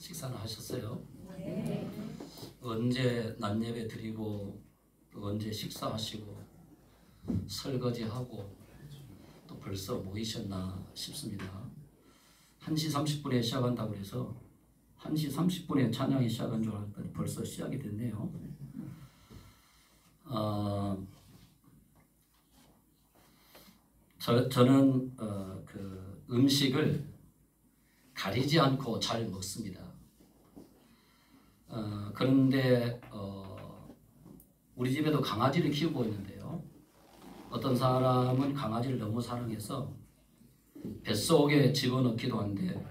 식사는 하셨어요? 네. 언제 낮 예배 드리고 또 언제 식사하시고 설거지하고 또 벌써 모이셨나 싶습니다. 1시 30분에 시작한다고 해서 1시 30분에 찬양이 시작한 줄 알았더니 벌써 시작이 됐네요. 저는 그 음식을 가리지 않고 잘 먹습니다. 그런데 우리 집에도 강아지를 키우고 있는데요. 어떤 사람은 강아지를 너무 사랑해서 뱃속에 집어넣기도 한데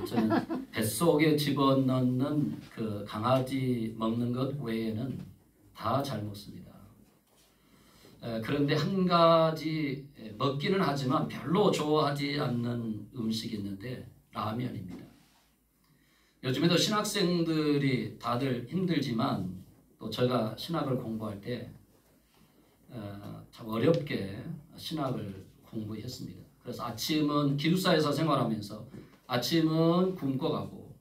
저는 뱃속에 집어넣는 그 강아지 먹는 것 외에는 다 잘 먹습니다. 그런데 한 가지 먹기는 하지만 별로 좋아하지 않는 음식이 있는데 라면입니다. 요즘에도 신학생들이 다들 힘들지만 또 제가 신학을 공부할 때 참 어렵게 신학을 공부했습니다. 그래서 아침은 기숙사에서 생활하면서 아침은 굶고 가고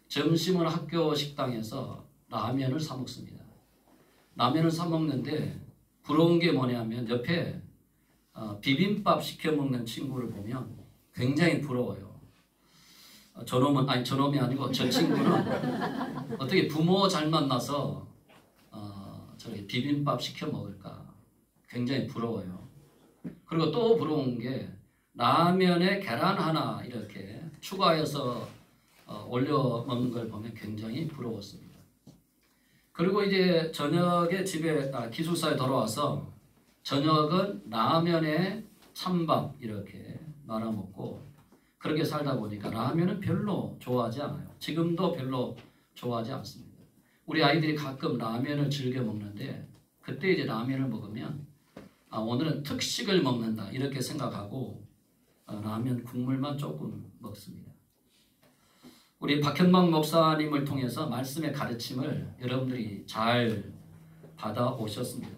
점심은 학교 식당에서 라면을 사 먹습니다. 라면을 사 먹는데 부러운 게 뭐냐면 옆에 비빔밥 시켜 먹는 친구를 보면 굉장히 부러워요. 저놈이 아니고 저 친구는 어떻게 부모 잘 만나서 저렇게 비빔밥 시켜 먹을까 굉장히 부러워요. 그리고 또 부러운 게 라면에 계란 하나 이렇게 추가해서 올려 먹는 걸 보면 굉장히 부러웠습니다. 그리고 이제 저녁에 집에 기숙사에 돌아와서 저녁은 라면에 찬밥 이렇게 말아 먹고 그렇게 살다 보니까 라면은 별로 좋아하지 않아요. 지금도 별로 좋아하지 않습니다. 우리 아이들이 가끔 라면을 즐겨 먹는데 그때 이제 라면을 먹으면 오늘은 특식을 먹는다 이렇게 생각하고 라면 국물만 조금 먹습니다. 우리 박현망 목사님을 통해서 말씀의 가르침을 여러분들이 잘 받아오셨습니다.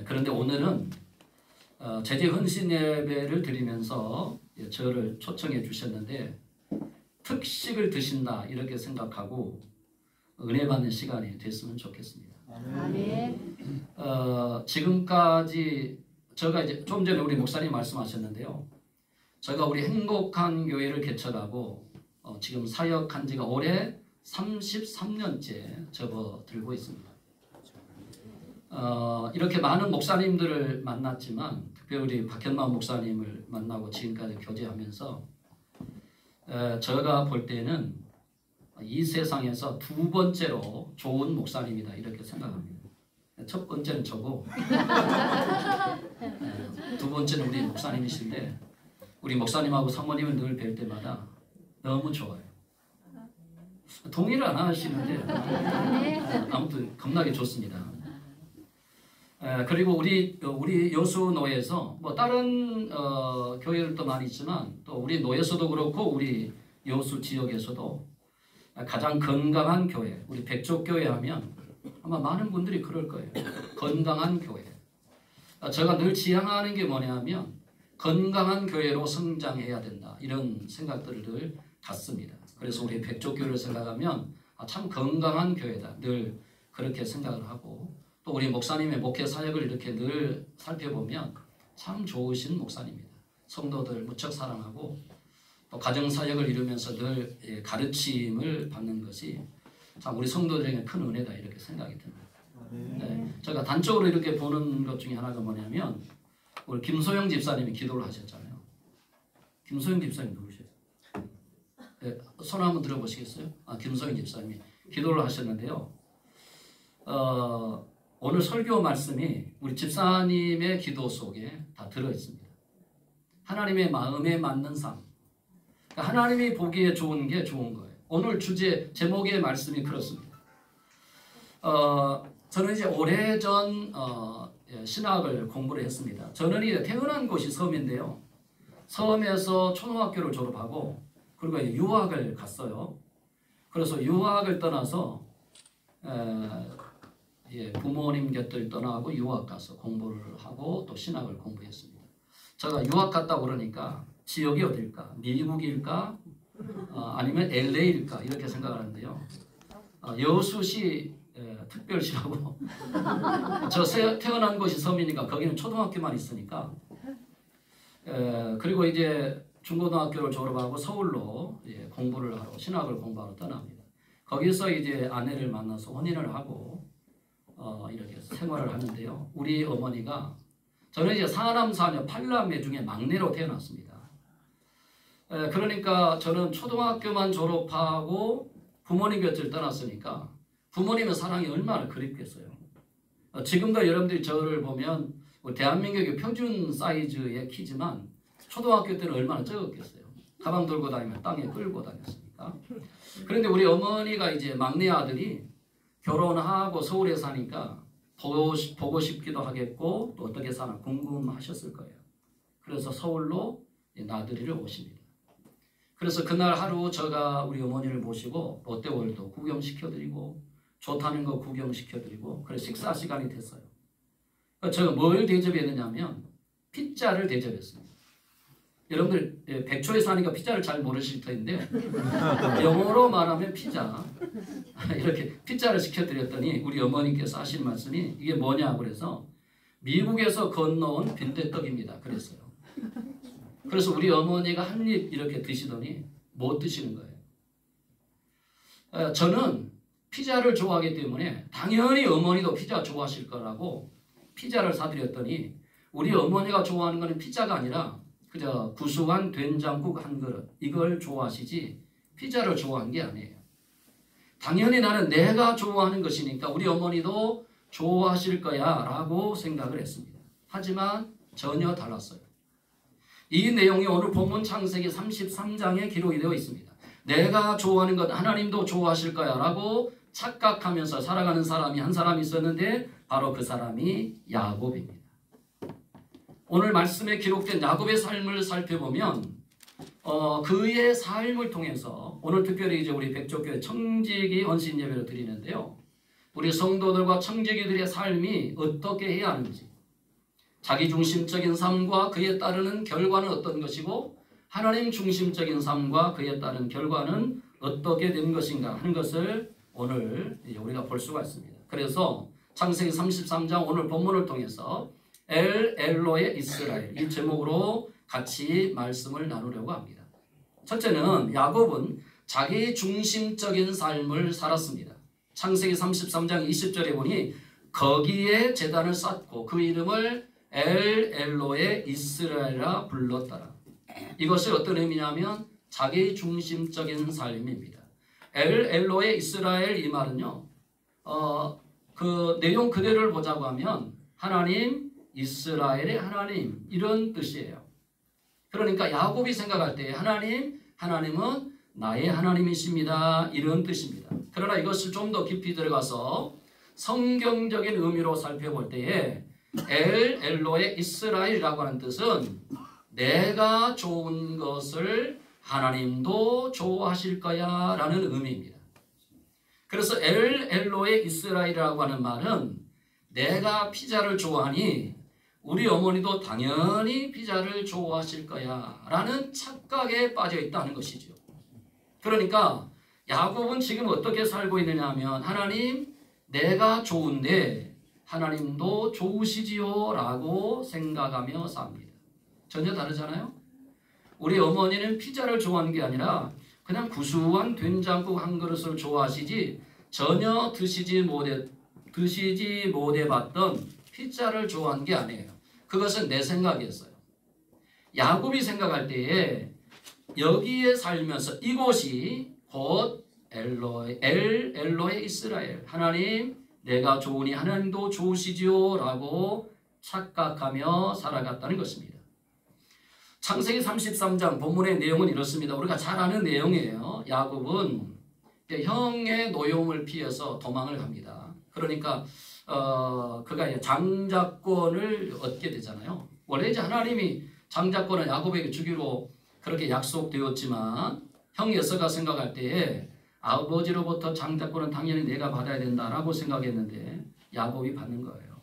그런데 오늘은 제재 헌신 예배를 드리면서 저를 초청해 주셨는데 특식을 드신다 이렇게 생각하고 은혜 받는 시간이 됐으면 좋겠습니다. 아멘. 지금까지 제가 이제 좀 전에 우리 목사님 말씀하셨는데요. 제가 우리 행복한 교회를 개척하고 지금 사역한 지가 올해 33년째 접어들고 있습니다. 이렇게 많은 목사님들을 만났지만 특별히 박현만 목사님을 만나고 지금까지 교제하면서 제가 볼 때는 이 세상에서 두 번째로 좋은 목사님이다 이렇게 생각합니다. 첫 번째는 저고 두 번째는 우리 목사님이신데 우리 목사님하고 사모님을 늘 뵐 때마다 너무 좋아요. 동의를 안 하시는데 아무튼 겁나게 좋습니다. 그리고 우리 여수노예에서 뭐 다른 교회들도 많이 있지만 또 우리 노예서도 그렇고 우리 여수 지역에서도 가장 건강한 교회, 우리 백족교회 하면 아마 많은 분들이 그럴 거예요. 건강한 교회. 제가 늘 지향하는 게 뭐냐면 건강한 교회로 성장해야 된다. 이런 생각들을 늘 갖습니다. 그래서 우리 백족교회를 생각하면 참 건강한 교회다. 늘 그렇게 생각을 하고 또 우리 목사님의 목회 사역을 이렇게 늘 살펴보면 참 좋으신 목사님입니다. 성도들 무척 사랑하고 또 가정사역을 이루면서 늘 가르침을 받는 것이 참 우리 성도들에게 큰 은혜다 이렇게 생각이 듭니다. 네. 제가 단적으로 이렇게 보는 것 중에 하나가 뭐냐면 우리 김소영 집사님이 기도를 하셨잖아요. 김소영 집사님 누구세요? 네, 손 한번 들어보시겠어요? 김소영 집사님이 기도를 하셨는데요. 오늘 설교 말씀이 우리 집사님의 기도 속에 다 들어있습니다. 하나님의 마음에 맞는 삶. 하나님이 보기에 좋은 게 좋은 거예요. 오늘 주제 제목의 말씀이 그렇습니다. 저는 이제 오래전 신학을 공부를 했습니다. 저는 이제 태어난 곳이 섬인데요. 섬에서 초등학교를 졸업하고 그리고 이제 유학을 갔어요. 그래서 유학을 떠나서 부모님 곁을 떠나고 유학 가서 공부를 하고 또 신학을 공부했습니다. 제가 유학 갔다 그러니까 지역이 어딜까? 미국일까? 아니면 LA일까 이렇게 생각하는데요. 여수시 특별시라고 저 태어난 곳이 섬이니까 거기는 초등학교만 있으니까 그리고 이제 중고등학교를 졸업하고 서울로 공부를 하러 신학을 공부하러 떠납니다. 거기서 이제 아내를 만나서 혼인을 하고 이렇게 생활을 하는데요. 우리 어머니가 저는 이제 사남 사녀 8남매 중에 막내로 태어났습니다. 그러니까 저는 초등학교만 졸업하고 부모님 곁을 떠났으니까 부모님의 사랑이 얼마나 그립겠어요. 지금도 여러분들이 저를 보면 대한민국의 표준 사이즈의 키지만 초등학교 때는 얼마나 적었겠어요. 가방 들고 다니면 땅에 끌고 다녔으니까. 그런데 우리 어머니가 이제 막내 아들이 결혼하고 서울에 사니까 보고 싶기도 하겠고 또 어떻게 사나 궁금하셨을 거예요. 그래서 서울로 나들이를 오십니다. 그래서 그날 하루 제가 우리 어머니를 모시고 롯데월드 구경시켜드리고 좋다는 거 구경시켜드리고 그래서 식사 시간이 됐어요. 제가 뭘 대접했느냐면 피자를 대접했습니다. 여러분들 백초에 사니까 피자를 잘 모르실 텐데 영어로 말하면 피자 이렇게 피자를 시켜드렸더니 우리 어머니께서 하신 말씀이 이게 뭐냐고 그래서 미국에서 건너온 빈대떡입니다. 그랬어요. 그래서 우리 어머니가 한 입 이렇게 드시더니 못 드시는 거예요. 저는 피자를 좋아하기 때문에 당연히 어머니도 피자 좋아하실 거라고 피자를 사드렸더니 우리 어머니가 좋아하는 거는 피자가 아니라 그저 구수한 된장국 한 그릇 이걸 좋아하시지 피자를 좋아한 게 아니에요. 당연히 나는 내가 좋아하는 것이니까 우리 어머니도 좋아하실 거야 라고 생각을 했습니다. 하지만 전혀 달랐어요. 이 내용이 오늘 본문 창세기 33장에 기록이 되어 있습니다. 내가 좋아하는 것 하나님도 좋아하실 거야 라고 착각하면서 살아가는 사람이 한 사람 있었는데 바로 그 사람이 야곱입니다. 오늘 말씀에 기록된 야곱의 삶을 살펴보면 그의 삶을 통해서 오늘 특별히 이제 우리 백조교회 청지기 헌신 예배를 드리는데요. 우리 성도들과 청지기들의 삶이 어떻게 해야 하는지 자기중심적인 삶과 그에 따르는 결과는 어떤 것이고 하나님 중심적인 삶과 그에 따른 결과는 어떻게 된 것인가 하는 것을 오늘 우리가 볼 수가 있습니다. 그래서 창세기 33장 오늘 본문을 통해서 엘로의 이스라엘 이 제목으로 같이 말씀을 나누려고 합니다. 첫째는 야곱은 자기 중심적인 삶을 살았습니다. 창세기 33장 20절에 보니 거기에 제단을 쌓고 그 이름을 엘로의 이스라엘이라 불렀더라. 이것이 어떤 의미냐면 자기 중심적인 삶입니다. 엘로의 이스라엘 이 말은요. 그 내용 그대로를 보자고 하면 하나님, 이스라엘의 하나님 이런 뜻이에요. 그러니까 야곱이 생각할 때 하나님은 나의 하나님이십니다. 이런 뜻입니다. 그러나 이것을 좀 더 깊이 들어가서 성경적인 의미로 살펴볼 때에 엘로의 이스라엘이라고 하는 뜻은 내가 좋은 것을 하나님도 좋아하실 거야 라는 의미입니다. 그래서 엘로의 이스라엘이라고 하는 말은 내가 피자를 좋아하니 우리 어머니도 당연히 피자를 좋아하실 거야 라는 착각에 빠져 있다는 것이죠. 그러니까 야곱은 지금 어떻게 살고 있느냐 하면 하나님 내가 좋은데 하나님도 좋으시지요 라고 생각하며 삽니다. 전혀 다르잖아요. 우리 어머니는 피자를 좋아하는 게 아니라 그냥 구수한 된장국 한 그릇을 좋아하시지 전혀 드시지 못해 봤던 피자를 좋아한 게 아니에요. 그것은 내 생각이었어요. 야곱이 생각할 때에 여기에 살면서 이곳이 곧 엘로의 이스라엘 하나님 내가 좋으니 하나님도 좋으시지요 라고 착각하며 살아갔다는 것입니다. 창세기 33장 본문의 내용은 이렇습니다. 우리가 잘 아는 내용이에요. 야곱은 형의 노여움을 피해서 도망을 갑니다. 그러니까 그가 장자권을 얻게 되잖아요. 원래 이제 하나님이 장자권을 야곱에게 주기로 그렇게 약속되었지만 형 에서가 생각할 때에 아버지로부터 장자권은 당연히 내가 받아야 된다라고 생각했는데 야곱이 받는 거예요.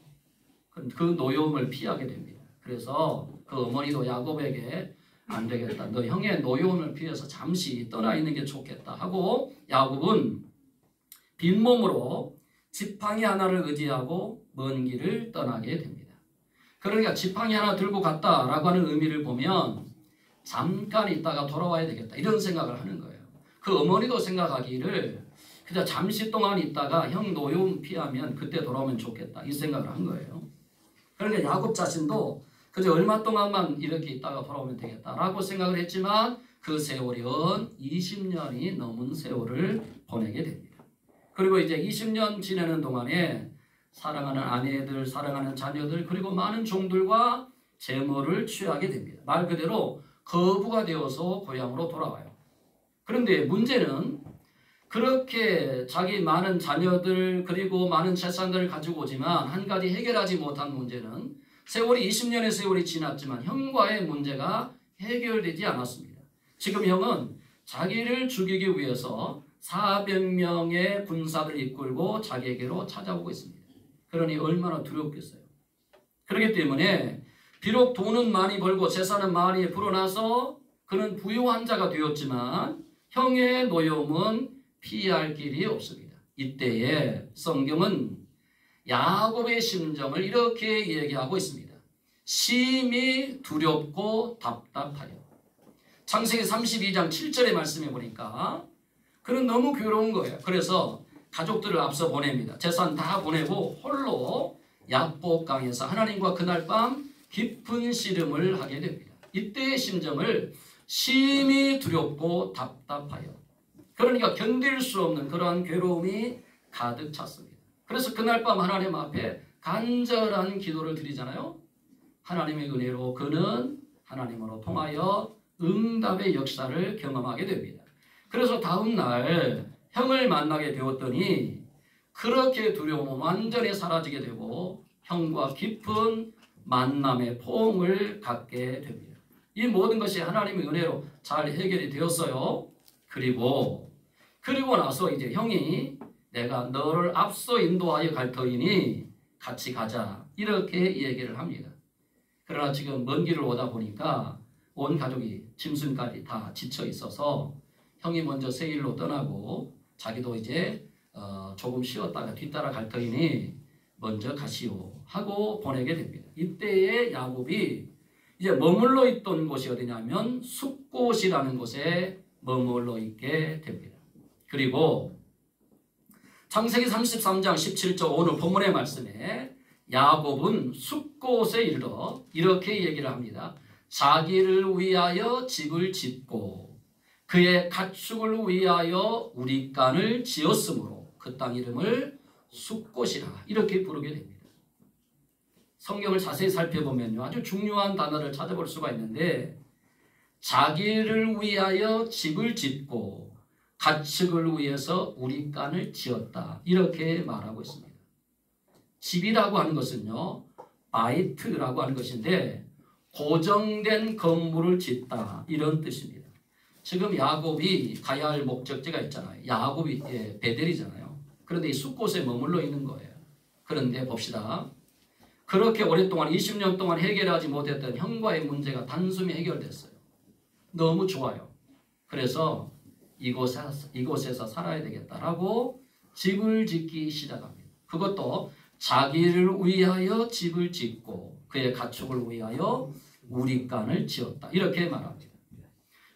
그 노여움을 피하게 됩니다. 그래서 그 어머니도 야곱에게 안 되겠다. 너 형의 노여움을 피해서 잠시 떠나 있는 게 좋겠다 하고 야곱은 빈몸으로 지팡이 하나를 의지하고 먼 길을 떠나게 됩니다. 그러니까 지팡이 하나 들고 갔다라고 하는 의미를 보면 잠깐 있다가 돌아와야 되겠다 이런 생각을 하는 거예요. 그 어머니도 생각하기를 그냥 잠시 동안 있다가 형 노여움 피하면 그때 돌아오면 좋겠다 이 생각을 한 거예요. 그러니까 야곱 자신도 그저 얼마 동안만 이렇게 있다가 돌아오면 되겠다라고 생각을 했지만 그 세월이 20년이 넘은 세월을 보내게 됩니다. 그리고 이제 20년 지내는 동안에 사랑하는 아내들, 사랑하는 자녀들 그리고 많은 종들과 재물을 취하게 됩니다. 말 그대로 거부가 되어서 고향으로 돌아와요. 그런데 문제는 그렇게 자기 많은 자녀들 그리고 많은 재산들을 가지고 오지만 한 가지 해결하지 못한 문제는 세월이 20년의 세월이 지났지만 형과의 문제가 해결되지 않았습니다. 지금 형은 자기를 죽이기 위해서 400명의 군사들을 이끌고 자기에게로 찾아오고 있습니다. 그러니 얼마나 두렵겠어요. 그렇기 때문에 비록 돈은 많이 벌고 재산은 많이 불어나서 그는 부유한 자가 되었지만 형의 노여움은 피할 길이 없습니다. 이때에 성경은 야곱의 심정을 이렇게 얘기하고 있습니다. 심히 두렵고 답답하여. 창세기 32장 7절의 말씀에 보니까 그는 너무 괴로운 거예요. 그래서 가족들을 앞서 보냅니다. 재산 다 보내고 홀로 야복강에서 하나님과 그날 밤 깊은 씨름을 하게 됩니다. 이때의 심정을 심히 두렵고 답답하여. 그러니까 견딜 수 없는 그러한 괴로움이 가득 찼습니다. 그래서 그날 밤 하나님 앞에 간절한 기도를 드리잖아요. 하나님의 은혜로 그는 하나님으로 통하여 응답의 역사를 경험하게 됩니다. 그래서 다음 날 형을 만나게 되었더니 그렇게 두려움은 완전히 사라지게 되고 형과 깊은 만남의 포옹을 갖게 됩니다. 이 모든 것이 하나님의 은혜로 잘 해결이 되었어요. 그리고 나서 이제 형이 내가 너를 앞서 인도하여 갈 터이니 같이 가자 이렇게 얘기를 합니다. 그러나 지금 먼 길을 오다 보니까 온 가족이 짐승까지 다 지쳐 있어서 형이 먼저 세일로 떠나고 자기도 이제 조금 쉬었다가 뒤따라 갈 터이니 먼저 가시오 하고 보내게 됩니다. 이때에 야곱이 이제 머물러 있던 곳이 어디냐면 숫곳이라는 곳에 머물러 있게 됩니다. 그리고 창세기 33장 17절 오늘 본문의 말씀에 야곱은 숫곳에 이르러 이렇게 얘기를 합니다. 자기를 위하여 집을 짓고 그의 가축을 위하여 우리간을 지었으므로 그 땅 이름을 숫곳이라 이렇게 부르게 됩니다. 성경을 자세히 살펴보면요 아주 중요한 단어를 찾아볼 수가 있는데 자기를 위하여 집을 짓고 가축을 위해서 우리간을 지었다 이렇게 말하고 있습니다. 집이라고 하는 것은요 바이트라고 하는 것인데 고정된 건물을 짓다 이런 뜻입니다. 지금 야곱이 가야 할 목적지가 있잖아요. 야곱이 베델이잖아요. 그런데 이 숫곳에 머물러 있는 거예요. 그런데 봅시다. 그렇게 오랫동안 20년 동안 해결하지 못했던 형과의 문제가 단숨에 해결됐어요. 너무 좋아요. 그래서 이곳에서 살아야 되겠다라고 집을 짓기 시작합니다. 그것도 자기를 위하여 집을 짓고 그의 가축을 위하여 우리간을 지었다. 이렇게 말합니다.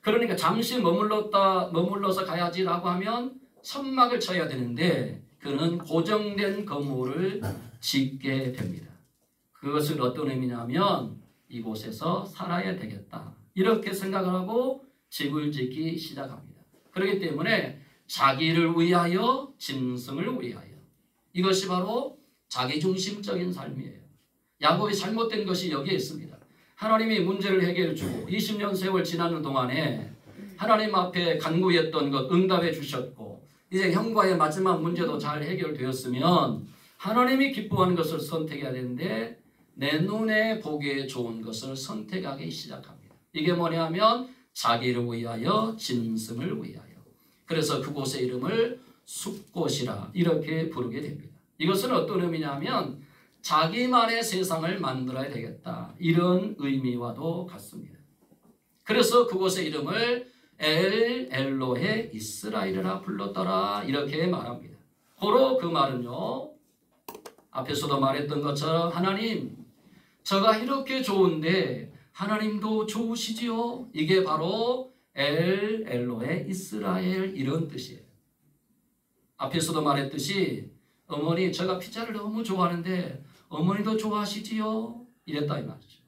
그러니까 잠시 머물러서 가야지라고 하면 천막을 쳐야 되는데 그는 고정된 건물을 짓게 됩니다. 그것은 어떤 의미냐면 이곳에서 살아야 되겠다. 이렇게 생각을 하고 집을 짓기 시작합니다. 그렇기 때문에 자기를 위하여 짐승을 위하여 이것이 바로 자기중심적인 삶이에요. 야곱이 잘못된 것이 여기에 있습니다. 하나님이 문제를 해결해 주고 20년 세월 지나는 동안에 하나님 앞에 간구했던 것 응답해 주셨고 이제 형과의 마지막 문제도 잘 해결되었으면 하나님이 기뻐하는 것을 선택해야 되는데 내 눈에 보기에 좋은 것을 선택하기 시작합니다. 이게 뭐냐면 자기를 위하여 짐승을 위하여. 그래서 그곳의 이름을 숫곳이라 이렇게 부르게 됩니다. 이것은 어떤 의미냐면 자기만의 세상을 만들어야 되겠다 이런 의미와도 같습니다. 그래서 그곳의 이름을 엘 엘로헤 이스라엘이라 불렀더라 이렇게 말합니다. 고로 그 말은요, 앞에서도 말했던 것처럼 하나님 저가 이렇게 좋은데 하나님도 좋으시지요. 이게 바로 엘 엘로헤 이스라엘 이런 뜻이에요. 앞에서도 말했듯이 어머니 제가 피자를 너무 좋아하는데 어머니도 좋아하시지요? 이랬다 이 말이죠.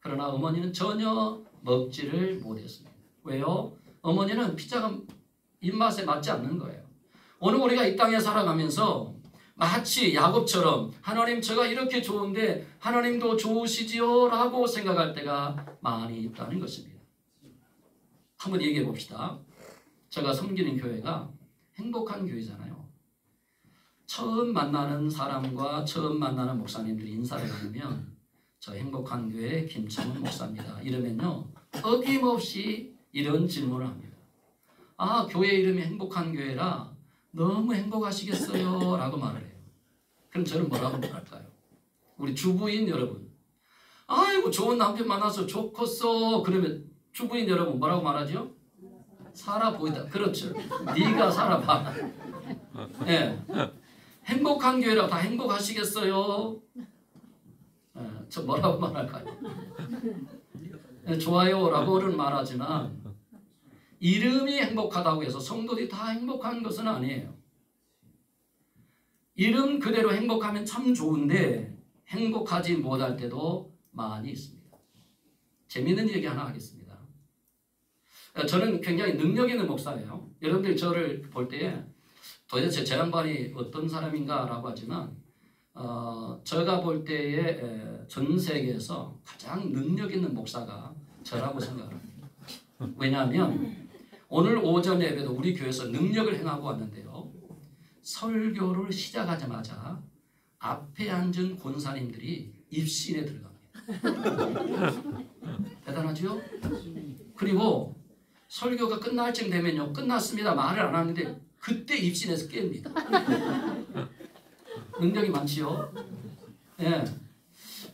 그러나 어머니는 전혀 먹지를 못했습니다. 왜요? 어머니는 피자가 입맛에 맞지 않는 거예요. 오늘 우리가 이 땅에 살아가면서 마치 야곱처럼 하나님 제가 이렇게 좋은데 하나님도 좋으시지요? 라고 생각할 때가 많이 있다는 것입니다. 한번 얘기해 봅시다. 제가 섬기는 교회가 행복한 교회잖아요. 처음 만나는 사람과 처음 만나는 목사님들이 인사를 나누면 저 행복한 교회 김창훈 목사입니다. 이러면요 어김없이 이런 질문을 합니다. 아, 교회 이름이 행복한 교회라 너무 행복하시겠어요? 라고 말을 해요. 그럼 저는 뭐라고 말할까요? 우리 주부인 여러분, 아이고 좋은 남편 만나서 좋겠어. 그러면 주부인 여러분 뭐라고 말하죠? 살아 보이다. 그렇죠. 네가 살아봐. 예. 행복한 교회라 다 행복하시겠어요? 예, 저 뭐라고 말할까요? 예, 좋아요 라고는 말하지만 이름이 행복하다고 해서 성도들이 다 행복한 것은 아니에요. 이름 그대로 행복하면 참 좋은데 행복하지 못할 때도 많이 있습니다. 재미있는 얘기 하나 하겠습니다. 저는 굉장히 능력 있는 목사예요. 여러분들이 저를 볼 때에 도대체 저 양반이 어떤 사람인가 라고 하지만 제가 볼 때에 전 세계에서 가장 능력 있는 목사가 저라고 생각을 합니다. 왜냐하면 오늘 오전 예배도 우리 교회에서 능력을 행하고 왔는데요. 설교를 시작하자마자 앞에 앉은 권사님들이 입신에 들어갑니다. 대단하죠? 그리고 설교가 끝날 쯤 되면요. 끝났습니다. 말을 안 하는데 그때 입신에서 깹니다. 능력이 많지요? 예.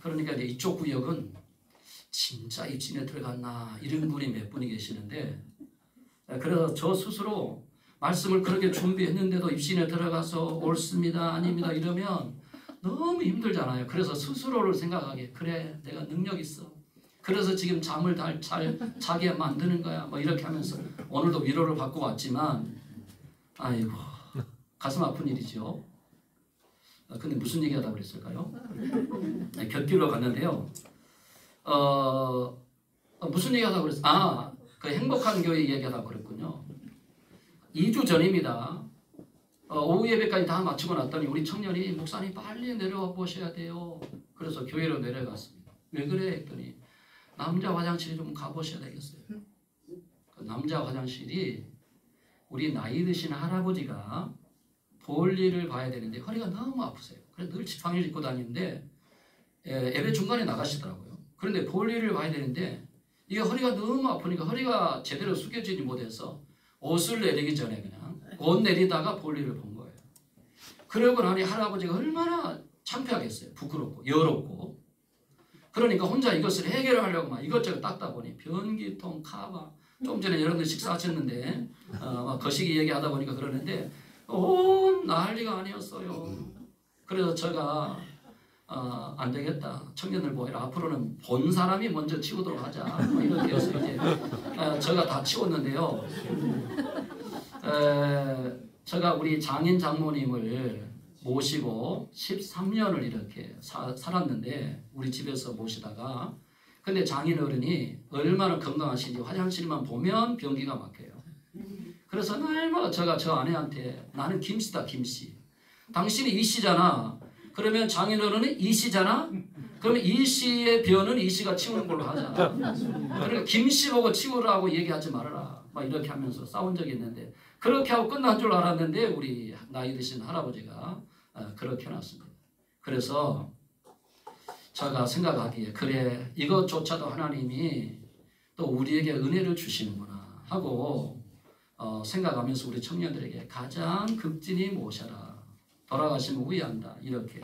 그러니까 이제 이쪽 구역은 진짜 입신에 들어갔나 이런 분이 몇 분이 계시는데 그래서 저 스스로 말씀을 그렇게 준비했는데도 입신에 들어가서 옳습니다 아닙니다 이러면 너무 힘들잖아요. 그래서 스스로를 생각하게 그래 내가 능력 있어. 그래서 지금 잠을 잘 자게 만드는 거야. 뭐 이렇게 하면서 오늘도 위로를 받고 왔지만 아이고 가슴 아픈 일이죠. 근데 무슨 얘기하다 그랬을까요? 곁길로 갔는데요. 무슨 얘기하다 그랬어요? 그 행복한 교회 얘기하다 그랬군요. 2주 전입니다. 오후 예배까지 다 마치고 났더니 우리 청년이 목사님 빨리 내려와 보셔야 돼요. 그래서 교회로 내려갔습니다. 왜 그래? 했더니 남자 화장실 좀 가보셔야 되겠어요. 그 남자 화장실이 우리 나이 드신 할아버지가 볼일을 봐야 되는데 허리가 너무 아프세요. 그래서 늘 지팡이를 입고 다니는데 예배 중간에 나가시더라고요. 그런데 볼일을 봐야 되는데 이게 허리가 너무 아프니까 허리가 제대로 숙여지지 못해서 옷을 내리기 전에 그냥 옷 내리다가 볼일을 본 거예요. 그러고 나니 할아버지가 얼마나 창피하겠어요. 부끄럽고 여롭고. 그러니까 혼자 이것을 해결하려고 막 이것저것 닦다 보니 변기통, 카바 좀 전에 여러분들 식사하셨는데 거시기 얘기하다 보니까 그러는데 온 난리가 아니었어요. 그래서 제가 안 되겠다. 청년들 모이라 앞으로는 본 사람이 먼저 치우도록 하자. 뭐 이렇게 해서 이제 제가 다 치웠는데요. 제가 우리 장인 장모님을 모시고 13년을 이렇게 살았는데 우리 집에서 모시다가 근데 장인 어른이 얼마나 건강하신지 화장실만 보면 변기가 막혀요. 그래서 날마다 제가 저 아내한테 나는 김씨다 김씨. 당신이 이씨잖아. 그러면 장인 어른은 이씨잖아. 그러면 이씨의 변은 이씨가 치우는 걸로 하자. 그러니까 김씨 보고 치우라고 얘기하지 말아라. 막 이렇게 하면서 싸운 적이 있는데 그렇게 하고 끝난 줄 알았는데 우리 나이 드신 할아버지가 그렇게 해놨습니다. 그래서 제가 생각하기에 그래 이것조차도 하나님이 또 우리에게 은혜를 주시는구나 하고 생각하면서 우리 청년들에게 가장 극진히 모셔라. 돌아가시면 후회한다. 이렇게.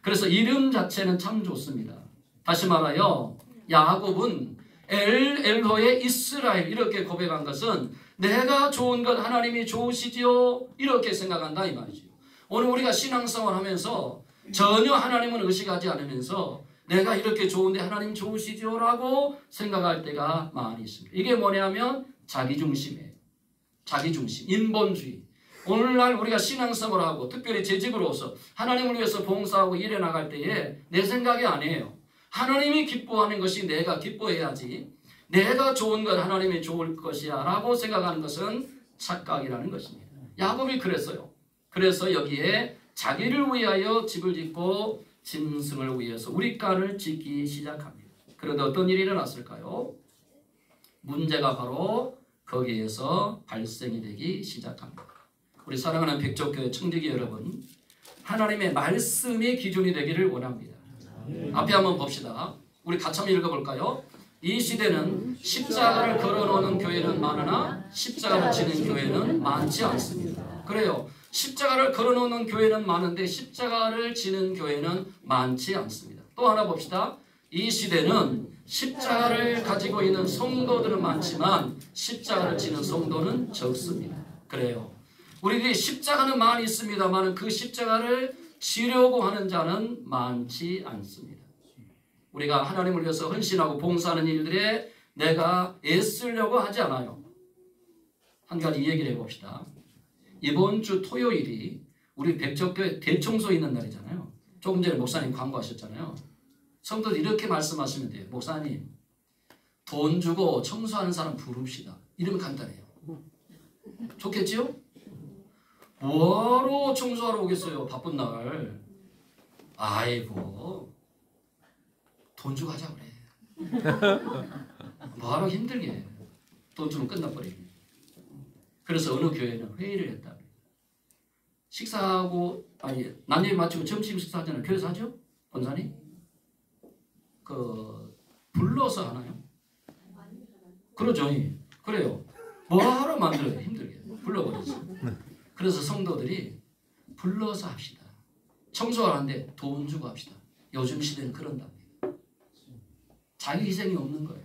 그래서 이름 자체는 참 좋습니다. 다시 말하여 야곱은 엘로의 이스라엘 이렇게 고백한 것은 내가 좋은 것 하나님이 좋으시지요 이렇게 생각한다 이 말이죠. 오늘 우리가 신앙생활 하면서 전혀 하나님은 의식하지 않으면서 내가 이렇게 좋은데 하나님 좋으시죠 라고 생각할 때가 많이 있습니다. 이게 뭐냐면 자기중심이에요. 자기중심, 인본주의. 오늘날 우리가 신앙생활하고 특별히 제 집으로서 하나님을 위해서 봉사하고 일해 나갈 때에 내 생각이 아니에요. 하나님이 기뻐하는 것이 내가 기뻐해야지 내가 좋은 건 하나님이 좋을 것이야 라고 생각하는 것은 착각이라는 것입니다. 야곱이 그랬어요. 그래서 여기에 자기를 위하여 집을 짓고 짐승을 위해서 우리간을 짓기 시작합니다. 그런데 어떤 일이 일어났을까요? 문제가 바로 거기에서 발생이 되기 시작합니다. 우리 사랑하는 백족교회 청지기 여러분, 하나님의 말씀이 기준이 되기를 원합니다. 앞에 한번 봅시다. 우리 같이 한번 읽어볼까요? 이 시대는 십자가를 걸어놓는 교회는 많으나 십자가를 지는 교회는 많지 않습니다. 그래요. 십자가를 걸어놓는 교회는 많은데 십자가를 지는 교회는 많지 않습니다. 또 하나 봅시다. 이 시대는 십자가를 가지고 있는 성도들은 많지만 십자가를 지는 성도는 적습니다. 그래요. 우리들이 십자가는 많이 있습니다만 그 십자가를 지려고 하는 자는 많지 않습니다. 우리가 하나님을 위해서 헌신하고 봉사하는 일들에 내가 애쓰려고 하지 않아요. 한 가지 얘기를 해봅시다. 이번 주 토요일이 우리 백적교회 대청소 있는 날이잖아요. 조금 전에 목사님 광고하셨잖아요. 성도들 이렇게 말씀하시면 돼요. 목사님, 돈 주고 청소하는 사람 부릅시다. 이러면 간단해요. 좋겠지요? 뭐하러 청소하러 오겠어요? 바쁜 날. 아이고, 돈 주고 하자 그래. 뭐하러 힘들게. 돈 주면 끝나버리게. 그래서 어느 교회는 회의를 했다. 식사하고 아니 남녀 마치고 점심 식사하잖아요. 교회에서 하죠? 본사님? 불러서 하나요? 그러죠. 그래요. 뭐하러 만들어요? 힘들게. 불러버리죠. 그래서 성도들이 불러서 합시다. 청소를 하는데 돈 주고 합시다. 요즘 시대는 그런답니다. 자기 희생이 없는 거예요.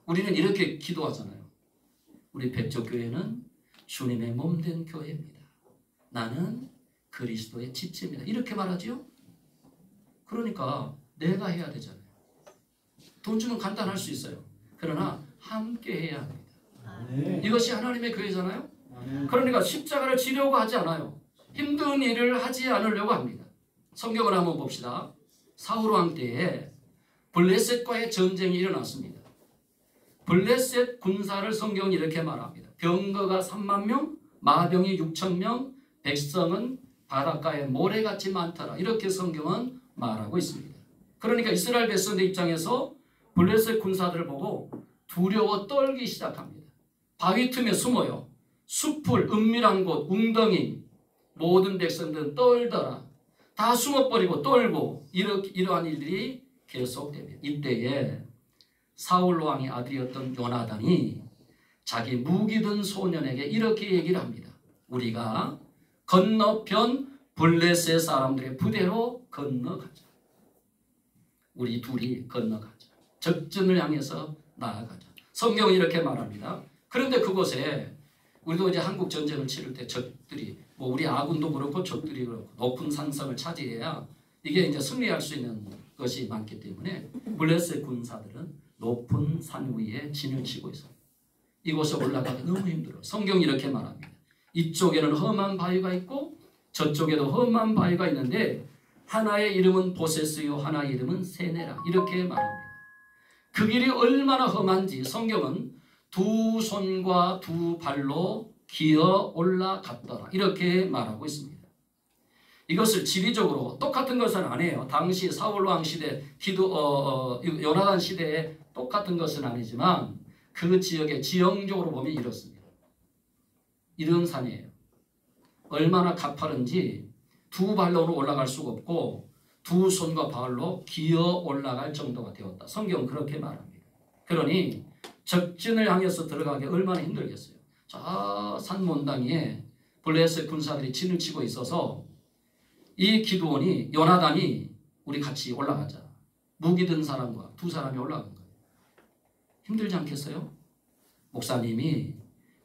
우리는 이렇게 기도하잖아요. 우리 백조교회는 주님의 몸된 교회입니다. 나는 그리스도의 지체입니다. 이렇게 말하지요? 그러니까 내가 해야 되잖아요. 돈 주면 간단할 수 있어요. 그러나 함께 해야 합니다. 이것이 하나님의 교회잖아요. 그러니까 십자가를 지려고 하지 않아요. 힘든 일을 하지 않으려고 합니다. 성경을 한번 봅시다. 사울왕 때에 블레셋과의 전쟁이 일어났습니다. 블레셋 군사를 성경이 이렇게 말합니다. 병거가 3만 명, 마병이 6천 명, 백성은 바닷가에 모래같이 많더라. 이렇게 성경은 말하고 있습니다. 그러니까 이스라엘 백성들 입장에서 블레셋 군사들을 보고 두려워 떨기 시작합니다. 바위 틈에 숨어요. 숲을 은밀한 곳, 웅덩이 모든 백성들은 떨더라. 다 숨어버리고 떨고 이러한 일들이 계속됩니다. 이때에 사울 왕의 아들이었던 요나단이 자기 무기 든 소년에게 이렇게 얘기를 합니다. 우리가 건너편 블레셋 사람들의 부대로 건너가자. 우리 둘이 건너가자. 적전을 향해서 나아가자. 성경은 이렇게 말합니다. 그런데 그곳에 우리도 이제 한국 전쟁을 치를 때 적들이 우리 아군도 그렇고 적들이 그렇고 높은 산성을 차지해야 이게 이제 승리할 수 있는 것이 많기 때문에 블레셋 군사들은 높은 산 위에 진을 치고 있어요. 이곳에 올라가기 너무 힘들어요. 성경이 이렇게 말합니다. 이쪽에는 험한 바위가 있고 저쪽에도 험한 바위가 있는데 하나의 이름은 보세스요 하나의 이름은 세네라 이렇게 말합니다. 그 길이 얼마나 험한지 성경은 두 손과 두 발로 기어 올라갔더라 이렇게 말하고 있습니다. 이것을 지리적으로 똑같은 것은 아니에요. 당시 사울왕 시대 요나단 시대에 똑같은 것은 아니지만 그 지역의 지형적으로 보면 이렇습니다. 이런 산이에요. 얼마나 가파른지 두 발로는 올라갈 수가 없고 두 손과 발로 기어 올라갈 정도가 되었다. 성경은 그렇게 말합니다. 그러니 적진을 향해서 들어가기 얼마나 힘들겠어요. 저 산몬당에 블레셋 군사들이 진을 치고 있어서 이 기드온이 요나단이 우리 같이 올라가자. 무기 든 사람과 두 사람이 올라간 거예요. 힘들지 않겠어요? 목사님이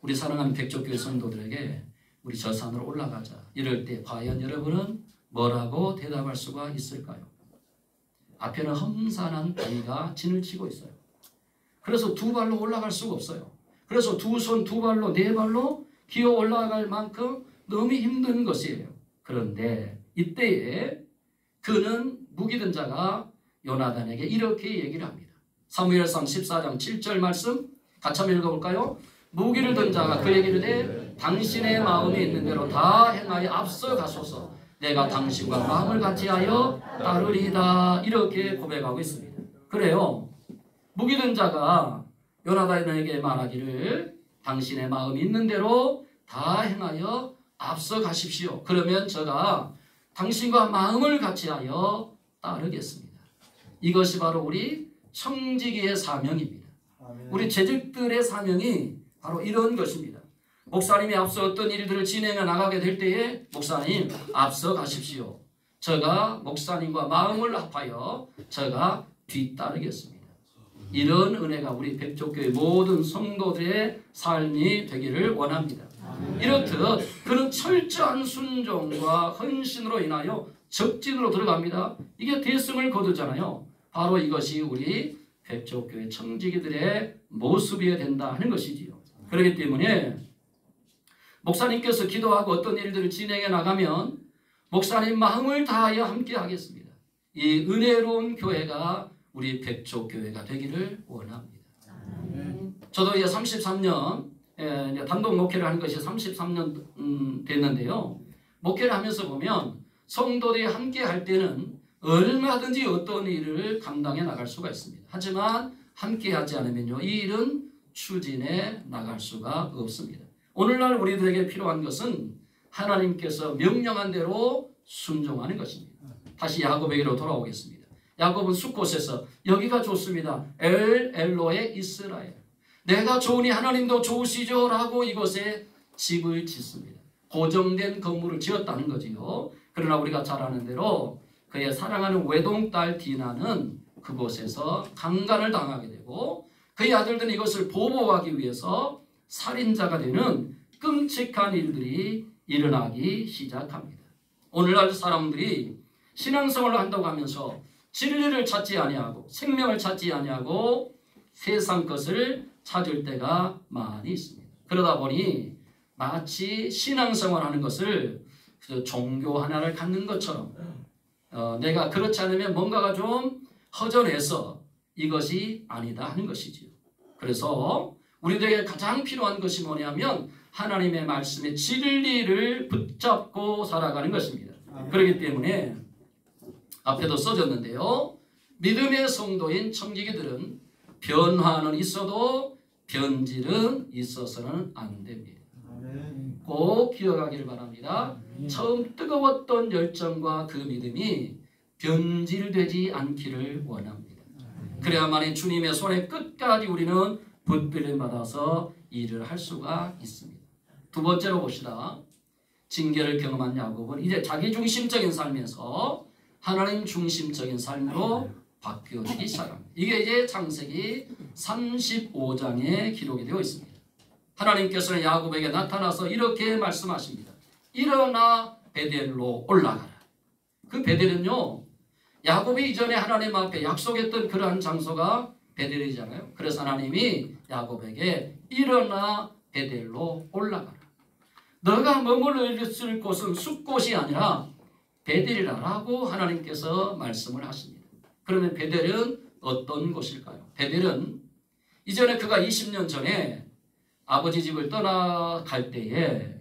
우리 사랑하는 백조교회 성도들에게 우리 저 산으로 올라가자 이럴 때 과연 여러분은 뭐라고 대답할 수가 있을까요? 앞에는 험산한 바위가 진을 치고 있어요. 그래서 두 발로 올라갈 수가 없어요. 그래서 두 손, 두 발로, 네 발로 기어 올라갈 만큼 너무 힘든 것이에요. 그런데 이때에 그는 무기든 자가 요나단에게 이렇게 얘기를 합니다. 사무엘상 14장 7절 말씀 같이 한번 읽어볼까요? 무기를 든 자가 그에게 이르되 당신의 마음에 있는 대로 다 행하여 앞서 가소서. 내가 당신과 마음을 같이하여 따르리다. 이렇게 고백하고 있습니다. 그래요. 무기든 자가 요나단에게 말하기를 당신의 마음이 있는 대로 다 행하여 앞서 가십시오. 그러면 저가 당신과 마음을 같이하여 따르겠습니다. 이것이 바로 우리 청지기의 사명입니다. 우리 재직들의 사명이 바로 이런 것입니다. 목사님이 앞서 어떤 일들을 진행해 나가게 될 때에 목사님 앞서 가십시오. 저가 목사님과 마음을 합하여 저가 뒤따르겠습니다. 이런 은혜가 우리 백조교회 모든 성도들의 삶이 되기를 원합니다. 이렇듯 그는 철저한 순종과 헌신으로 인하여 적진으로 들어갑니다. 이게 대승을 거두잖아요. 바로 이것이 우리 백조교회 청지기들의 모습이어야 된다 하는 것이지요. 그렇기 때문에 목사님께서 기도하고 어떤 일들을 진행해 나가면 목사님 마음을 다하여 함께 하겠습니다. 이 은혜로운 교회가 우리 백조교회가 되기를 원합니다. 저도 이제 33년 단독 목회를 하는 것이 33년 됐는데요. 목회를 하면서 보면 성도들이 함께 할 때는 얼마든지 어떤 일을 감당해 나갈 수가 있습니다. 하지만 함께 하지 않으면요, 이 일은 추진해 나갈 수가 없습니다. 오늘날 우리들에게 필요한 것은 하나님께서 명령한 대로 순종하는 것입니다. 다시 야곱에게로 돌아오겠습니다. 야곱은 숫곳에서 여기가 좋습니다. 엘로에 이스라엘. 내가 좋으니 하나님도 좋으시죠 라고 이곳에 집을 짓습니다. 고정된 건물을 지었다는 거지요. 그러나 우리가 잘 아는 대로 그의 사랑하는 외동딸 디나는 그곳에서 강간을 당하게 되고 그의 아들들은 이것을 보복하기 위해서 살인자가 되는 끔찍한 일들이 일어나기 시작합니다. 오늘날 사람들이 신앙생활을 한다고 하면서 진리를 찾지 아니하고 생명을 찾지 아니하고 세상 것을 찾을 때가 많이 있습니다. 그러다 보니 마치 신앙생활하는 것을 종교 하나를 갖는 것처럼 내가 그렇지 않으면 뭔가가 좀 허전해서 이것이 아니다 하는 것이지요. 그래서 우리들에게 가장 필요한 것이 뭐냐면 하나님의 말씀의 진리를 붙잡고 살아가는 것입니다. 그렇기 때문에 앞에도 써졌는데요. 믿음의 성도인 청지기들은 변화는 있어도 변질은 있어서는 안 됩니다. 꼭 기억하길 바랍니다. 처음 뜨거웠던 열정과 그 믿음이 변질되지 않기를 원합니다. 그래야만이 주님의 손에 끝까지 우리는 붙들림 받아서 일을 할 수가 있습니다. 두 번째로 봅시다. 징계를 경험한 야곱은 이제 자기중심적인 삶에서 하나님 중심적인 삶으로 바뀌어지기 시작합니다. 이게 이제 창세기 35장에 기록이 되어 있습니다. 하나님께서는 야곱에게 나타나서 이렇게 말씀하십니다. 일어나 베델로 올라가라. 그 베델은요, 야곱이 이전에 하나님 앞에 약속했던 그러한 장소가 베델이잖아요. 그래서 하나님이 야곱에게 일어나 베델로 올라가라. 너가 머물러 있을 곳은 숲곳이 아니라 베델이라고 하나님께서 말씀을 하십니다. 그러면 베델은 어떤 곳일까요? 베델은 이전에 그가 20년 전에 아버지 집을 떠나갈 때에